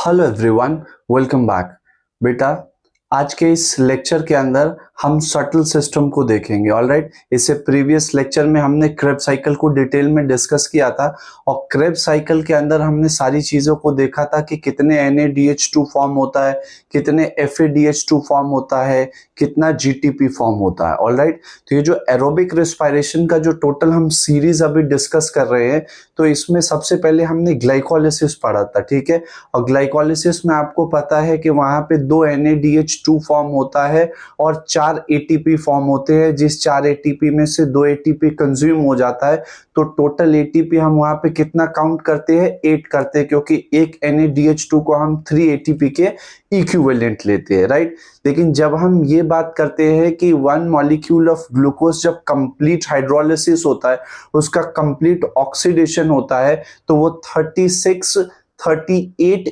Hello everyone, welcome back. बेटा, आज के इस लेक्चर के अंदर हम सटल सिस्टम को देखेंगे। ऑलराइट, इससे प्रीवियस लेक्चर में हमने क्रेब्स साइकिल को डिटेल में डिस्कस किया था और क्रेब्स साइकिल के अंदर हमने सारी चीज़ों को देखा था कि कितने NADH2 फॉर्म होता है, कितने FADH2 फॉर्म होता है, कितना GTP फॉर्म होता है। ऑलराइट, तो ये जो एरोबिक रेस्पिरेशन का जो टोटल हम सीरीज अभी डिस्कस कर रहे हैं, तो इसमें सबसे पहले हमने ग्लाइकोलिसिस पढ़ा था, ठीक है। और ग्लाइकोलिसिस में आपको पता है कि वहां पे 2 NADH2 फॉर्म होता है और 4 ATP फॉर्म होते हैं, जिस 4 ATP में से 2 ATP कंज्यूम हो जाता है, तो टोटल ATP हम वहां पे कितना काउंट करते हैं? 8 करते हैं, क्योंकि एक NADH2 को हम 3 ATP के इक्विवेलेंट लेते हैं, राइट। लेकिन जब हम ये बात करते हैं कि 1 मॉलिक्यूल ऑफ ग्लूकोज जब कंप्लीट हाइड्रोलिसिस होता है, उसका कंप्लीट ऑक्सीडेशन होता है, तो वो 38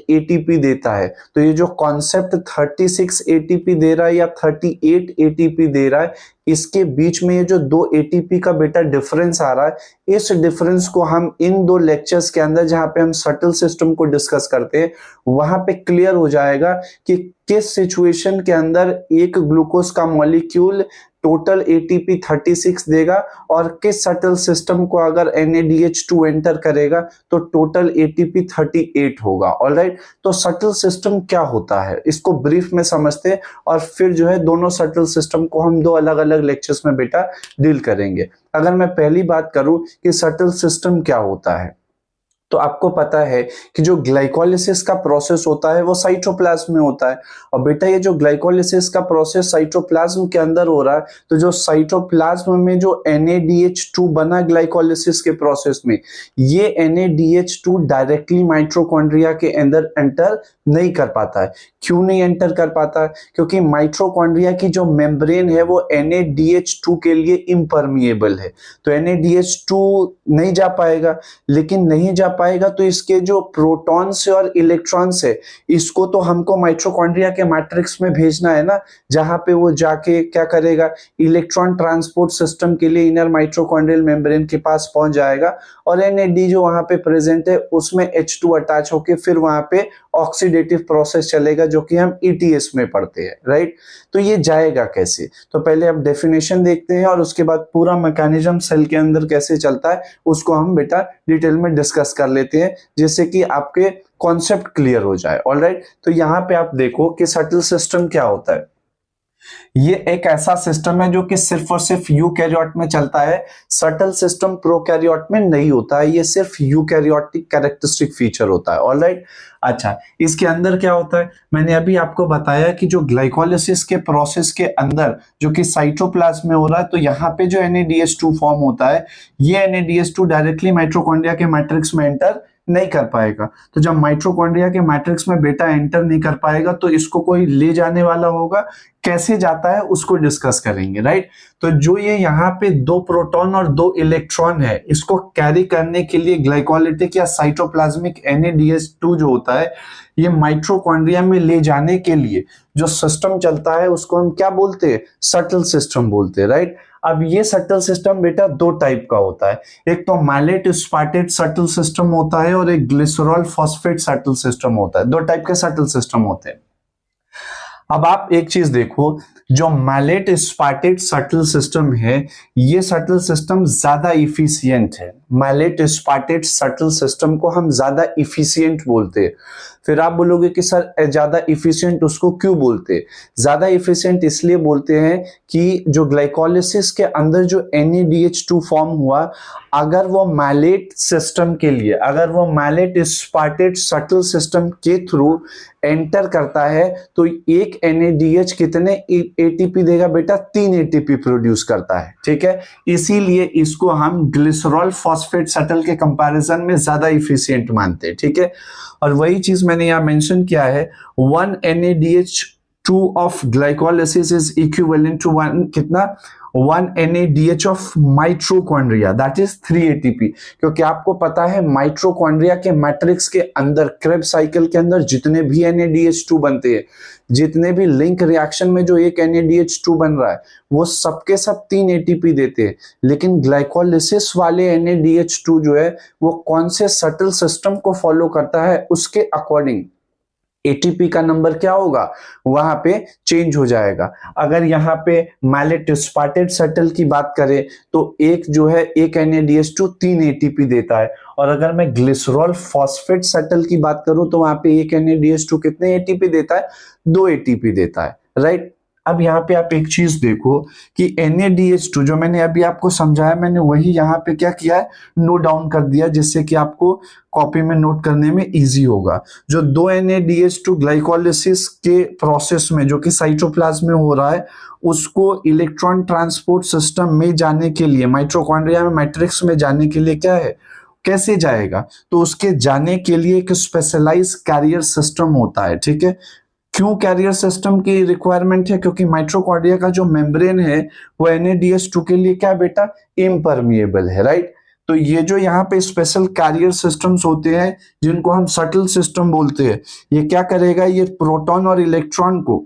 ATP देता है। तो ये जो कॉन्सेप्ट 36 ATP दे रहा है या 38 ATP दे रहा है, इसके बीच में ये जो 2 ATP का बेटा डिफरेंस आ रहा है, इस डिफरेंस को हम इन 2 लेक्चर्स के अंदर जहां पे हम सटल सिस्टम को डिस्कस करते हैं, वहां पे क्लियर हो जाएगा कि किस सिचुएशन के अंदर एक ग्लूकोज का मॉलिक्यूल टोटल ATP 36 देगा और किस सटल सिस्टम को अगर NADH2 एंटर करेगा तो टोटल ATP 38 होगा। ऑलराइट, तो सटल सिस्टम क्या होता है इसको ब्रीफ में समझते हैं और फिर जो है दोनों सटल सिस्टम को हम 2 अलग अलग लेक्चर्स में बेटा डील करेंगे। अगर मैं पहली बात करूं कि सटल सिस्टम क्या होता है, तो आपको पता है कि जो ग्लाइकोलिसिस का प्रोसेस होता है वो साइटोप्लाज्म में होता है। और बेटा, ये जो ग्लाइकोलिसिस का प्रोसेस साइटोप्लाज्म के अंदर हो रहा है, तो जो साइटोप्लाज्म में जो NADH2 बना ग्लाइकोलिसिस के प्रोसेस में, ये NADH2 डायरेक्टली माइटोकॉन्ड्रिया के अंदर एंटर नहीं कर पाता है। क्यों नहीं एंटर कर पाता है? क्योंकि माइटोकॉन्ड्रिया की जो मेम्ब्रेन है वो NADH2 के लिए इम्परमिएबल है, तो NADH2 नहीं जा पाएगा। लेकिन नहीं जा पाएगा तो इसके जो प्रोटॉन्स और इलेक्ट्रॉन्स है, इसको तो हमको माइटोकॉन्ड्रिया के मैट्रिक्स में भेजना है ना, जहां पे वो जाके क्या करेगा, इलेक्ट्रॉन ट्रांसपोर्ट सिस्टम के लिए इनर माइटोकॉन्ड्रियल मेम्ब्रेन के पास पहुंच जाएगा और NAD जो वहां पे प्रेजेंट है उसमें H2 अटैच होके फिर वहां पे ऑक्सीडेटिव प्रोसेस चलेगा, जो कि हम ETS में पढ़ते हैं, राइट। तो ये जाएगा कैसे? तो पहले अब डेफिनेशन देखते हैं और उसके बाद पूरा मैकेनिज्म सेल के अंदर कैसे चलता है उसको हम बेटा डिटेल में डिस्कस कर लेते हैं, जिससे कि आपके कॉन्सेप्ट क्लियर हो जाए। ऑलराइट, तो यहाँ पे आप देखो कि सटल सिस्टम क्या होता है। ये एक ऐसा सिस्टम है जो कि सिर्फ और सिर्फ यूकैरियोट में चलता है। सटल सिस्टम प्रोकैरियोट में नहीं होता है, ये सिर्फ यूकैरियोटिक कैरेक्टरिस्टिक फीचर होता है। ऑलराइट, अच्छा, इसके अंदर क्या होता है? मैंने अभी आपको बताया कि जो ग्लाइकोलिसिस के प्रोसेस के अंदर जो कि साइटोप्लाज्म में हो रहा है, तो यहाँ पे जो NADH2 फॉर्म होता है, ये NADH2 डायरेक्टली माइटोकॉन्ड्रिया के मैट्रिक्स में एंटर नहीं कर पाएगा। तो जब माइटोकॉन्ड्रिया के मैट्रिक्स में बेटा एंटर नहीं कर पाएगा तो इसको कोई ले जाने वाला होगा। कैसे जाता है उसको डिस्कस करेंगे, राइट। तो जो ये यहाँ पे 2 प्रोटॉन और 2 इलेक्ट्रॉन है, इसको कैरी करने के लिए ग्लाइकोलिटिक या साइटोप्लाज्मिक NADH2 जो होता है, ये माइटोकॉन्ड्रिया में ले जाने के लिए जो सिस्टम चलता है उसको हम क्या बोलते हैं? सटल सिस्टम बोलते हैं, राइट। अब ये सटल सिस्टम बेटा 2 टाइप का होता है, एक तो मैलेट स्पार्टेट सटल सिस्टम होता है और एक ग्लिसरॉल फॉस्फेट सटल सिस्टम होता है। 2 टाइप के सटल सिस्टम होते हैं। अब आप एक चीज देखो, जो मैलेट स्पार्टेट सटल सिस्टम है, ये सटल सिस्टम ज्यादा इफिशियंट है। मैलेट स्पार्टेट सटल सिस्टम को हम ज्यादा इफिशियंट बोलते हैं। फिर आप बोलोगे कि सर ज्यादा इफिशियंट उसको क्यों बोलते हैं? ज्यादा इफिशियंट इसलिए बोलते हैं कि जो ग्लाइकोलिसिस के अंदर जो NADH2 फॉर्म हुआ, अगर वो मैलेट सिस्टम के लिए, अगर वो मैलेट स्पार्टेट सटल सिस्टम के थ्रू एंटर करता है, तो एक NADH कितने ATP देगा बेटा? 3 ATP प्रोड्यूस करता है, ठीक है। इसीलिए इसको हम ग्लिसरॉल फॉस्फेट सटल के कंपैरिजन में ज्यादा इफिशियंट मानते हैं, ठीक है। और वही चीज मैंने यहाँ मेंशन किया है, 1 NADH2 of glycolysis is equivalent to 1 कितना? 1 NADH of mitochondria, that is 3 ATP। क्योंकि आपको पता है माइटोकॉन्ड्रिया के मैट्रिक्स के अंदर, क्रेब्स साइकिल के अंदर जितने भी NADH2 बनते हैं, जितने भी लिंक रिएक्शन में जो एक NADH2 बन रहा है, वो सबके सब 3 ATP देते हैं। लेकिन ग्लाइकोलिसिस वाले NADH2 जो है वो कौन से सटल सिस्टम को फॉलो करता है, उसके अकॉर्डिंग एटीपी का नंबर क्या होगा, वहां पे चेंज हो जाएगा। अगर यहाँ पे मैलेट एस्पार्टेट शटल की बात करें तो एक जो है एक NADH2 3 एटीपी देता है, और अगर मैं ग्लिसरॉल फॉस्फेट शटल की बात करूं तो वहां पे एक NADH2 कितने एटीपी देता है, 2 एटीपी देता है, राइट। अब यहाँ पे आप एक चीज देखो कि NADH2 जो मैंने अभी आपको समझाया, मैंने वही यहाँ पे क्या किया है, नोट डाउन कर दिया, जिससे कि आपको कॉपी में नोट करने में इजी होगा। जो 2 NADH2 ग्लाइकोलिसिस के प्रोसेस में जो कि साइटोप्लाज्म में हो रहा है, उसको इलेक्ट्रॉन ट्रांसपोर्ट सिस्टम में जाने के लिए, माइटोकॉन्ड्रिया में मैट्रिक्स में जाने के लिए क्या है, कैसे जाएगा, तो उसके जाने के लिए एक स्पेशलाइज कैरियर सिस्टम होता है, ठीक है। क्यों कैरियर सिस्टम की रिक्वायरमेंट है, क्योंकि माइटोकॉन्ड्रिया का जो मेम्ब्रेन है वो NADH2 के लिए क्या बेटा, इम्परमिएबल है, राइट। तो ये जो यहाँ पे स्पेशल कैरियर सिस्टम्स होते हैं जिनको हम सटल सिस्टम बोलते हैं, ये क्या करेगा, ये प्रोटॉन और इलेक्ट्रॉन को,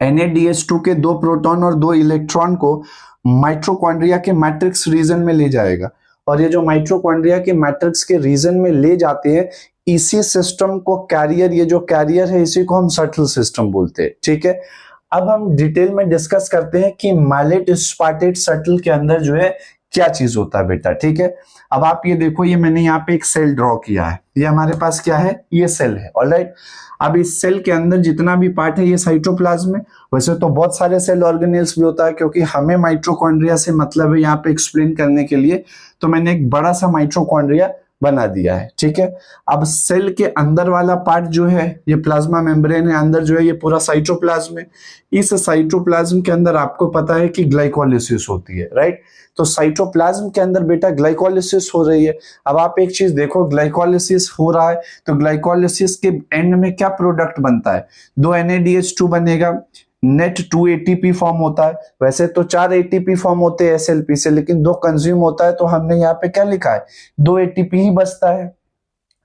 NADH2 के 2 प्रोटॉन और 2 इलेक्ट्रॉन को माइटोकॉन्ड्रिया के मैट्रिक्स रीजन में ले जाएगा, और ये जो माइटोकॉन्ड्रिया के मैट्रिक्स के रीजन में ले जाते हैं, इसी सिस्टम को कैरियर, ये जो कैरियर है इसी को हम सटल सिस्टम बोलते हैं, ठीक है। अब हम डिटेल में डिस्कस करते हैं कि मैलेट एस्पार्टेट शटल के अंदर जो है क्या चीज होता है बेटा, ठीक है। अब आप ये देखो, ये मैंने यहाँ पे एक सेल ड्रॉ किया है, ये हमारे पास क्या है, ये सेल है, ऑलराइट। अब इस सेल के अंदर जितना भी पार्ट है ये साइटोप्लाज्म है। वैसे तो बहुत सारे सेल ऑर्गेनेल्स भी होता है, क्योंकि हमें माइटोकॉन्ड्रिया से मतलब है यहाँ पे एक्सप्लेन करने के लिए, तो मैंने एक बड़ा सा माइटोकॉन्ड्रिया बना दिया है, ठीक है। अब सेल के अंदर वाला पार्ट जो है ये प्लाज्मा मेम्ब्रेन है, अंदर जो है ये पूरा साइटोप्लाज्म है। इस साइटोप्लाज्म के अंदर आपको पता है कि ग्लाइकोलिसिस होती है, राइट। तो साइटोप्लाज्म के अंदर बेटा ग्लाइकोलिसिस हो रही है। अब आप एक चीज देखो, ग्लाइकोलिसिस हो रहा है तो ग्लाइकोलिसिस के एंड में क्या प्रोडक्ट बनता है, 2 NADH2 बनेगा, नेट 2 ATP फॉर्म होता है। वैसे तो 4 ATP फॉर्म होते हैं SLP से, लेकिन 2 कंज्यूम होता है, तो हमने यहाँ पे क्या लिखा है, 2 ATP ही बचता है,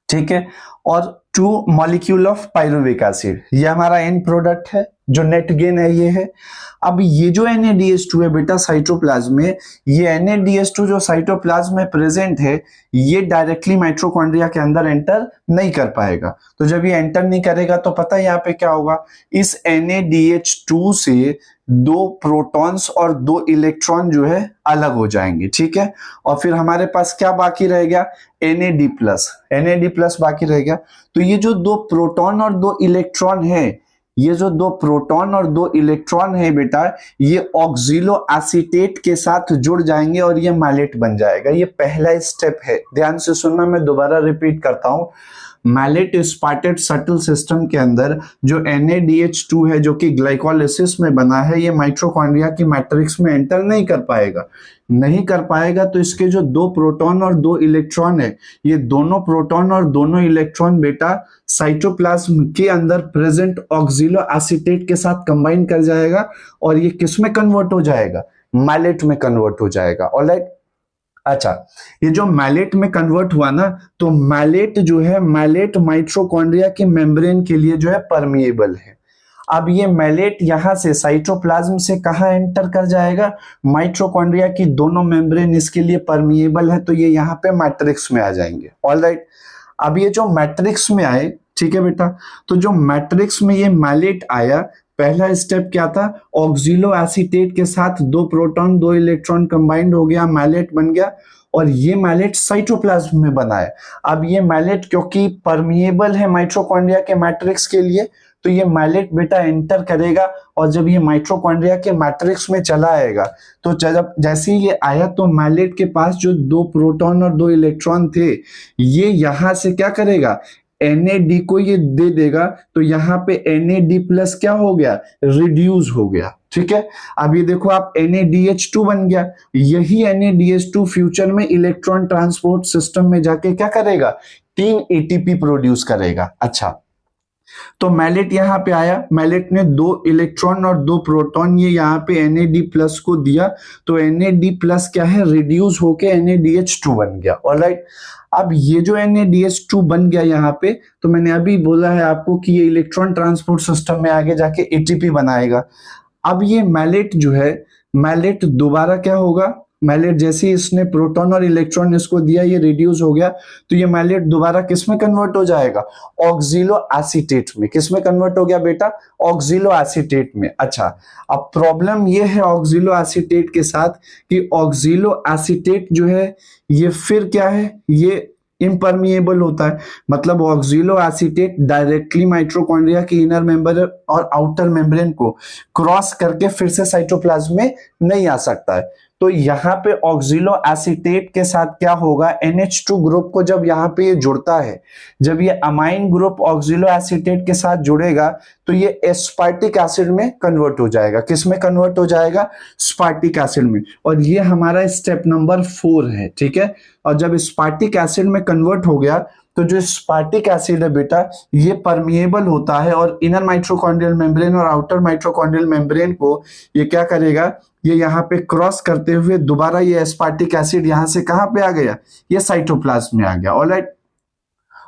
ठीक है। और 2 मॉलिक्यूल ऑफ पायरुविक एसिड, ये हमारा एंड प्रोडक्ट है, जो नेट गेन है ये है। अब ये जो NADH2 है बेटा साइटोप्लाज्म में, ये NADH2 जो साइटोप्लाज्म में प्रेजेंट है, ये डायरेक्टली माइटोकॉन्ड्रिया के अंदर एंटर नहीं कर पाएगा। तो जब ये एंटर नहीं करेगा तो पता है यहाँ पे क्या होगा, इस NADH2 से 2 प्रोटॉन्स और 2 इलेक्ट्रॉन जो है अलग हो जाएंगे, ठीक है। और फिर हमारे पास क्या बाकी रह गया, NAD+ बाकी रह गया। तो ये जो 2 प्रोटॉन और 2 इलेक्ट्रॉन है, ये जो 2 प्रोटॉन और 2 इलेक्ट्रॉन है बेटा, ये ऑक्सिलो एसीटेट के साथ जुड़ जाएंगे और ये मैलेट बन जाएगा। ये पहला स्टेप है, ध्यान से सुनना, मैं दोबारा रिपीट करता हूं। मैलेट एस्पार्टेट शटल सिस्टम के अंदर जो NADH2 है, जो कि ग्लाइकोलिसिस में बना है, ये माइटोकॉन्ड्रिया की मैट्रिक्स में एंटर नहीं कर पाएगा। तो इसके जो 2 प्रोटॉन और 2 इलेक्ट्रॉन है, ये दोनों प्रोटॉन और दोनों इलेक्ट्रॉन बेटा साइटोप्लाज्म के अंदर प्रेजेंट ऑक्सिलो एसीटेट के साथ कंबाइन कर जाएगा, और ये किस में कन्वर्ट हो जाएगा, मैलेट में कन्वर्ट हो जाएगा, ऑलराइट। अच्छा, ये जो मैलेट में कन्वर्ट हुआ ना, तो मैलेट जो है, मैलेट माइटोकॉन्ड्रिया के मेम्ब्रेन के लिए जो है परमिएबल है। अब ये मैलेट यहां से साइटोप्लाज्म से कहां एंटर कर जाएगा, माइटोकॉन्ड्रिया की दोनों मेम्ब्रेन इसके लिए परमिएबल है, तो ये यहाँ पे मैट्रिक्स में आ जाएंगे, ऑलराइट। अब ये जो मैट्रिक्स में आए, ठीक है बेटा, तो जो मैट्रिक्स में ये मैलेट आया, पहला स्टेप क्या था, ऑक्सिलो एसीटेट के साथ 2 प्रोटॉन 2 इलेक्ट्रॉन कंबाइंड हो गया, मैलेट बन गया, और ये मैलेट साइटोप्लाज्म में बना है। अब ये मैलेट क्योंकि परमिएबल है माइटोकॉन्ड्रिया के मैट्रिक्स के लिए, तो ये मैलेट बेटा एंटर करेगा, और जब ये माइटोकॉन्ड्रिया के मैट्रिक्स में चला आएगा, तो जब जैसे ही ये आया, तो मैलेट के पास जो 2 प्रोटॉन और 2 इलेक्ट्रॉन थे, ये यहां से क्या करेगा, NAD को ये दे देगा, तो यहाँ पे NAD+ क्या हो गया, रिड्यूस हो गया, ठीक है। अब ये देखो आप, NADH2 बन गया। यही NADH2 फ्यूचर में इलेक्ट्रॉन ट्रांसपोर्ट सिस्टम में जाके क्या करेगा, 3 ATP प्रोड्यूस करेगा। अच्छा, तो मैलेट यहाँ पे आया, मैलेट ने 2 इलेक्ट्रॉन और 2 प्रोटॉन ये यहाँ पे NAD+ को दिया, तो NAD+ क्या है, रिड्यूस होके NADH2 बन गया, ऑलराइट। अब ये जो NADH2 बन गया यहाँ पे, तो मैंने अभी बोला है आपको कि ये इलेक्ट्रॉन ट्रांसपोर्ट सिस्टम में आगे जाके ATP बनाएगा। अब ये मैलेट जो है, मैलेट दोबारा क्या होगा, मैलेट जैसे ही इसने प्रोटॉन और इलेक्ट्रॉन इसको दिया, ये रिड्यूस हो गया, तो ये मैलेट दोबारा किस में कन्वर्ट हो जाएगा? ऑक्सिलो एसीटेट में। किस में कन्वर्ट हो गया बेटा? ऑक्सिलो एसीटेट में। अच्छा, अब प्रॉब्लम ये है ऑक्सिलो एसीटेट के साथ कि ऑक्सिलो एसीटेट जो है ये फिर क्या है, ये इम्परमिएबल होता है। मतलब ऑक्सिलो एसीटेट डायरेक्टली माइटोकॉन्ड्रिया के इनर मेंबर और आउटर मेम्ब्रेन को क्रॉस करके फिर से साइटोप्लाज्म में नहीं आ सकता है। तो यहाँ पे ऑक्सिलो एसीटेट के साथ क्या होगा, NH2 ग्रुप को जब यहाँ पे ये जुड़ता है, जब ये अमाइन ग्रुप ऑक्सिलो एसीटेट के साथ जुड़ेगा तो ये एस्पार्टिक एसिड में कन्वर्ट हो जाएगा। किस में कन्वर्ट हो जाएगा? स्पार्टिक एसिड में। और ये हमारा स्टेप नंबर 4 है, ठीक है। और जब स्पार्टिक एसिड में कन्वर्ट हो गया तो जो स्पार्टिक एसिड है बेटा ये परमिएबल होता है और इनर माइटोकॉन्ड्रियल मेम्ब्रेन और आउटर माइटोकॉन्ड्रियल मेम्ब्रेन को ये क्या करेगा, ये यहाँ पे क्रॉस करते हुए दोबारा ये एस्पार्टिक एसिड यहाँ से कहाँ पे आ गया, ये साइटोप्लाज्म में आ गया। ऑलराइट।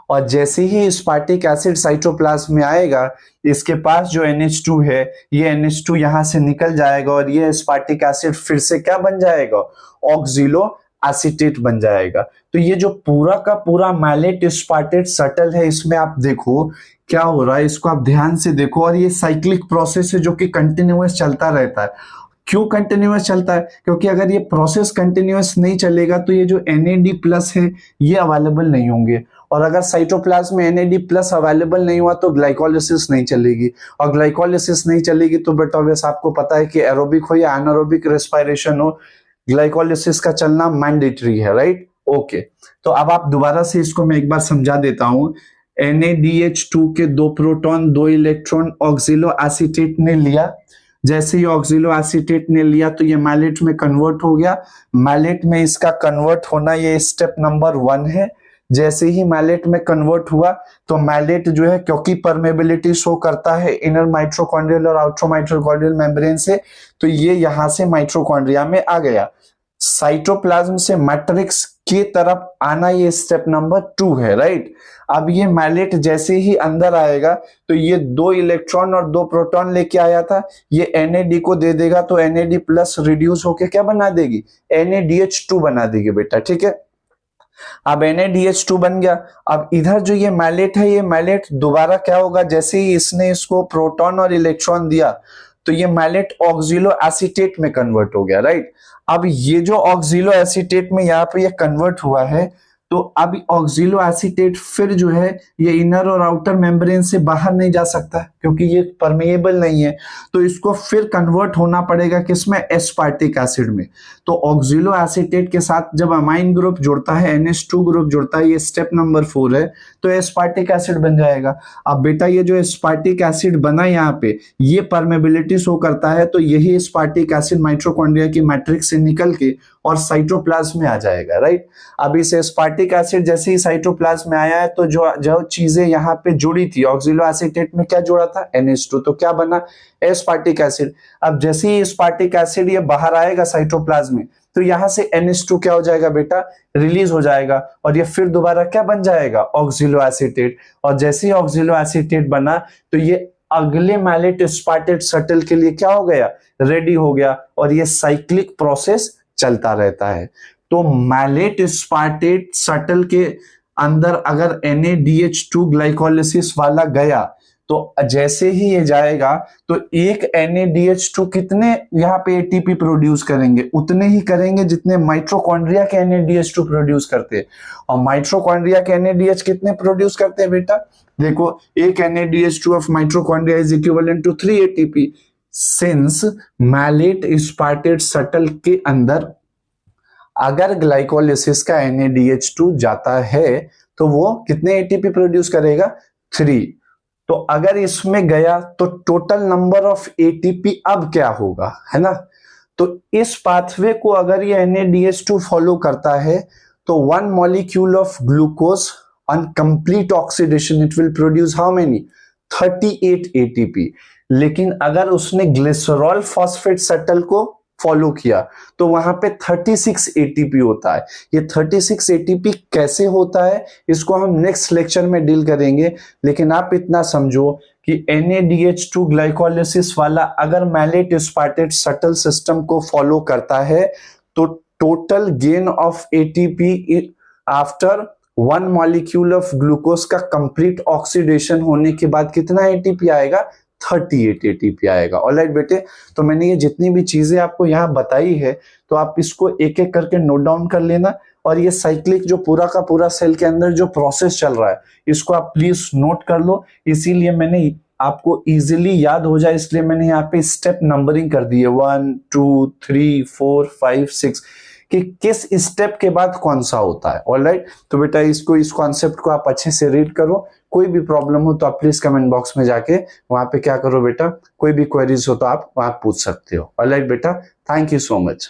और जैसे ही स्पार्टिक एसिड साइटोप्लाज्म में आएगा, इसके पास जो NH2 है, ये NH2 यहाँ से निकल जाएगा और ये स्पार्टिक एसिड फिर से क्या बन जाएगा? ऑक्सिलो एसीटेट बन जाएगा। तो ये जो पूरा का पूरा मैलेट स्पार्टेट सटल है, इसमें आप देखो क्या हो रहा है, इसको आप ध्यान से देखो। और ये साइक्लिक प्रोसेस है जो कि कंटिन्यूअस चलता रहता है। क्यों कंटिन्यूअस चलता है? क्योंकि अगर ये प्रोसेस कंटिन्यूअस नहीं चलेगा तो ये जो NAD+ है ये अवेलेबल नहीं होंगे, और अगर साइटोप्लाज्म में NAD+ अवेलेबल नहीं हुआ तो ग्लाइकोलिसिस नहीं चलेगी, और ग्लाइकोलिसिस नहीं चलेगी तो बेटा वैसे आपको पता है कि एरोबिक हो या एनारोबिक रेस्पिरेशन हो, ग्लाइकोलिसिस का चलना मैंडेटरी है, राइट। ओके, तो अब आप दोबारा से इसको मैं एक बार समझा देता हूं। NADH2 के 2 प्रोटॉन 2 इलेक्ट्रॉन ऑक्सिलो एसीटेट ने लिया। जैसे ही ऑक्सिलो एसीटेट ने लिया तो ये मैलेट में कन्वर्ट हो गया। मैलेट में इसका कन्वर्ट होना ये स्टेप नंबर 1 है। जैसे ही मैलेट में कन्वर्ट हुआ तो मैलेट जो है, क्योंकि परमेबिलिटी शो करता है इनर माइटोकॉन्ड्रियल और आउटर माइटोकॉन्ड्रियल मेम्ब्रेन से, तो ये यहां से माइटोकॉन्ड्रिया में आ गया। साइटोप्लाज्म से मैट्रिक्स की तरफ आना ये स्टेप नंबर 2 है, राइट। अब ये मैलेट जैसे ही अंदर आएगा तो ये 2 इलेक्ट्रॉन और 2 प्रोटॉन लेके आया था, ये NAD को दे देगा तो NAD+ रिड्यूस होके क्या बना देगी? NADH2 बना देगी बेटा, ठीक है। अब NADH2 बन गया। अब इधर जो ये मैलेट है, ये मैलेट दोबारा क्या होगा, जैसे ही इसने इसको प्रोटॉन और इलेक्ट्रॉन दिया तो ये मैलेट ऑक्सिलो एसीटेट में कन्वर्ट हो गया, राइट। अब ये जो ऑक्सिलो एसीटेट में यहाँ पे ये कन्वर्ट हुआ है, तो अब ऑक्सिलो एसीटेट फिर जो है ये इनर और आउटर मेम्ब्रेन से बाहर नहीं जा सकता क्योंकि ये परमेएबल नहीं है, तो इसको फिर कन्वर्ट होना पड़ेगा किसमें? एस्पार्टिक एसिड में। तो ऑक्सिलो एसीटेट के साथ जब अमाइन ग्रुप जुड़ता है, NH2 ग्रुप जुड़ता है, ये स्टेप नंबर 4 है, तो एस्पार्टिक एसिड बन जाएगा। अब बेटा ये जो एस्पार्टिक एसिड बना यहाँ पे, ये परमेबिलिटी शो करता है, तो यही एस्पार्टिक एसिड माइटोकॉन्ड्रिया की मैट्रिक्स से निकल के और साइटोप्लाज्म में आ जाएगा, राइट। अब इस एस्पार्टिक एसिड जैसे ही साइटोप्लाज्म में आया है तो जो चीजें यहाँ पे जुड़ी थी, ऑक्सिलो एसीटेट में क्या जुड़ा था? NH2, तो क्या बना? Aspartic acid. अब जैसे ही एस्पार्टिक एसिड ये बाहर आएगा साइटोप्लाज्म में तो यहाँ से NH2 क्या हो जाएगा बेटा? रिलीज हो जाएगा, और ये फिर दोबारा क्या बन जाएगा? Oxalo acetate. और जैसे ही ऑक्सिलो एसीटेट बना तो ये अगले मैलेट एस्पार्टेट सटल के लिए क्या हो गया? रेडी हो गया, और ये साइक्लिक प्रोसेस चलता रहता है। तो मैलेट एस्पार्टेट सटल के अंदर अगर NADH2 ग्लाइकोलिसिस वाला गया तो जैसे ही ये जाएगा तो एक NADH2 कितने यहाँ पे ATP प्रोड्यूस करेंगे? उतने ही करेंगे जितने माइटोकॉन्ड्रिया के NADH2 प्रोड्यूस करते हैं। और माइटोकॉन्ड्रिया के NADH कितने प्रोड्यूस करते हैं बेटा? देखो, एक NADH2 of mitochondria is equivalent to 3 ATP। Since malate aspartate shuttle के अंदर अगर ग्लाइकोलिसिस का NADH2 जाता है तो वो कितने ATP प्रोड्यूस करेगा? 3। तो अगर इसमें गया तो टोटल नंबर ऑफ ATP अब क्या होगा, है ना। तो इस पाथवे को अगर ये NADH2 फॉलो करता है तो 1 molecule of glucose on complete oxidation it will produce how many? 38 ATP। लेकिन अगर उसने ग्लिसरॉल फॉस्फेट सटल को फॉलो किया तो वहां पे 36 ATP होता है। ये 36 ATP कैसे होता है इसको हम नेक्स्ट लेक्चर में डील करेंगे, लेकिन आप इतना समझो कि NADH2 ग्लाइकोलिसिस वाला अगर मैलेट एस्पार्टेट सटल सिस्टम को फॉलो करता है तो total gain of ATP after 1 molecule of glucose का कंप्लीट ऑक्सीडेशन होने के बाद कितना एटीपी आएगा, 38 एटीपी आएगा। ऑलराइट बेटे, तो मैंने ये जितनी भी चीजें आपको यहाँ बताई है तो आप इसको एक एक करके नोट डाउन कर लेना, और ये साइक्लिक जो पूरा का पूरा सेल के अंदर जो प्रोसेस चल रहा है इसको आप प्लीज नोट कर लो। इसीलिए मैंने आपको इजीली याद हो जाए इसलिए मैंने यहाँ पे स्टेप नंबरिंग कर दी है 1 2 3 4 5 6 कि किस स्टेप के बाद कौन सा होता है। ऑलराइट, तो बेटा इस कॉन्सेप्ट को आप अच्छे से रीड करो। कोई भी प्रॉब्लम हो तो आप प्लीज कमेंट बॉक्स में जाके वहां पे क्या करो बेटा, कोई भी क्वेरीज हो तो आप वहां पूछ सकते हो। ऑलराइट बेटा, थैंक यू सो मच।